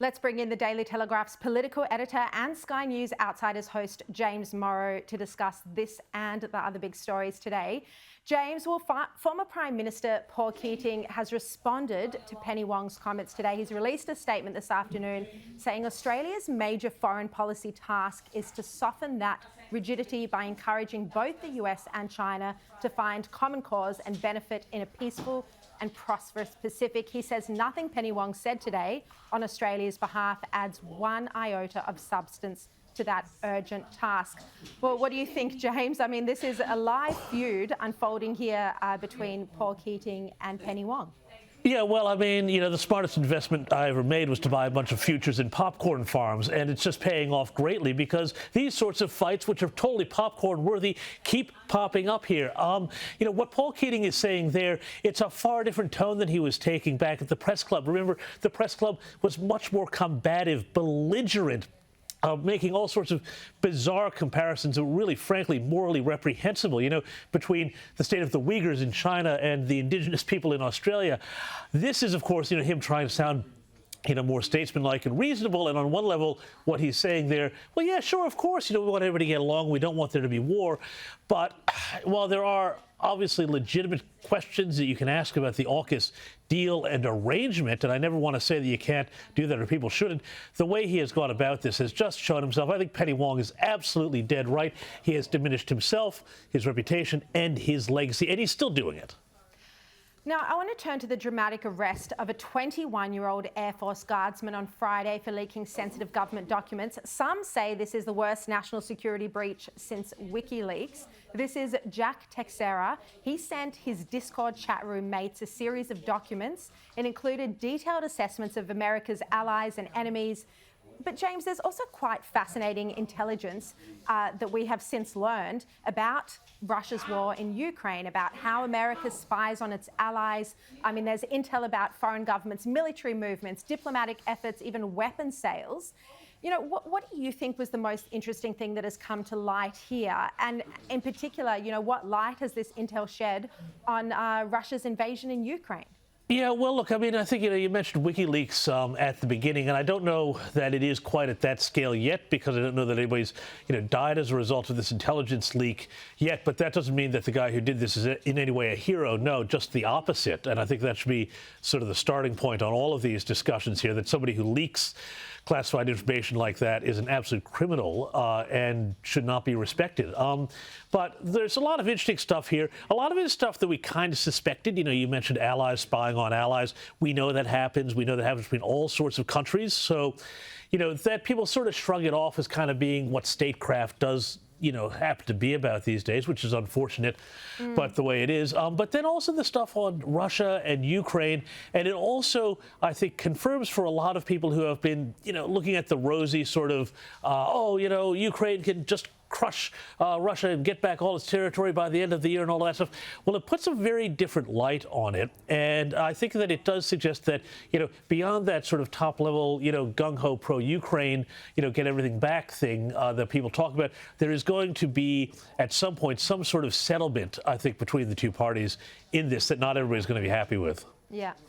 Let's bring in the Daily Telegraph's political editor and Sky News Outsiders host, James Morrow, to discuss this and the other big stories today. James, former Prime Minister Paul Keating has responded to Penny Wong's comments today. He's released a statement this afternoon saying Australia's major foreign policy task is to soften that rigidity by encouraging both the US and China to find common cause and benefit in a peaceful and prosperous Pacific. He says nothing Penny Wong said today on Australia's behalf adds one iota of substance to that urgent task. Well, what do you think, James? I mean, this is a live feud unfolding here between Paul Keating and Penny Wong. Yeah, well, I mean, the smartest investment I ever made was to buy a bunch of futures in popcorn farms, and it's just paying off greatly because these sorts of fights, which are totally popcorn worthy, keep popping up here. What Paul Keating is saying there, it's a far different tone than he was taking back at the press club. Remember, the press club was much more combative, belligerent, making all sorts of bizarre comparisons that were really, frankly, morally reprehensible, between the state of the Uyghurs in China and the indigenous people in Australia. This is, of course, him trying to sound more statesmanlike and reasonable. And on one level, what he's saying there, well, yeah, sure, of course, we want everybody to get along. We don't want there to be war. But while there are obviously legitimate questions that you can ask about the AUKUS deal and arrangement, and I never want to say that you can't do that or people shouldn't, the way he has gone about this has just shown himself. I think Penny Wong is absolutely dead right. He has diminished himself, his reputation, and his legacy, and he's still doing it. Now, I want to turn to the dramatic arrest of a 21-year-old Air Force Guardsman on Friday for leaking sensitive government documents. Some say this is the worst national security breach since WikiLeaks. This is Jack Texera. He sent his Discord chat room mates a series of documents. It included detailed assessments of America's allies and enemies. But, James, there's also quite fascinating intelligence that we have since learned about Russia's war in Ukraine, about how America spies on its allies. I mean, there's intel about foreign governments, military movements, diplomatic efforts, even weapon sales. What do you think was the most interesting thing that has come to light here? And in particular, what light has this intel shed on Russia's invasion in Ukraine? Yeah, well, look, I mean, I think, you mentioned WikiLeaks at the beginning, and I don't know that it is quite at that scale yet because I don't know that anybody's, died as a result of this intelligence leak yet. But that doesn't mean that the guy who did this is in any way a hero. No, just the opposite. And I think that should be sort of the starting point on all of these discussions here, that somebody who leaks classified information like that is an absolute criminal and should not be respected. But there's a lot of interesting stuff here. A lot of it is stuff that we kind of suspected. You mentioned allies spying on allies. We know that happens. We know that happens between all sorts of countries. So, that people sort of shrug it off as kind of being what statecraft does happen to be about these days, which is unfortunate, but the way it is. But then also the stuff on Russia and Ukraine. And it also, I think, confirms for a lot of people who have been, looking at the rosy sort of, Ukraine can just crush Russia and get back all its territory by the end of the year and all that stuff. Well, it puts a very different light on it. And I think that it does suggest that, beyond that sort of top level, gung-ho pro-Ukraine, get everything back thing that people talk about, there is going to be at some point some sort of settlement, I think, between the two parties in this that not everybody's going to be happy with. Yeah.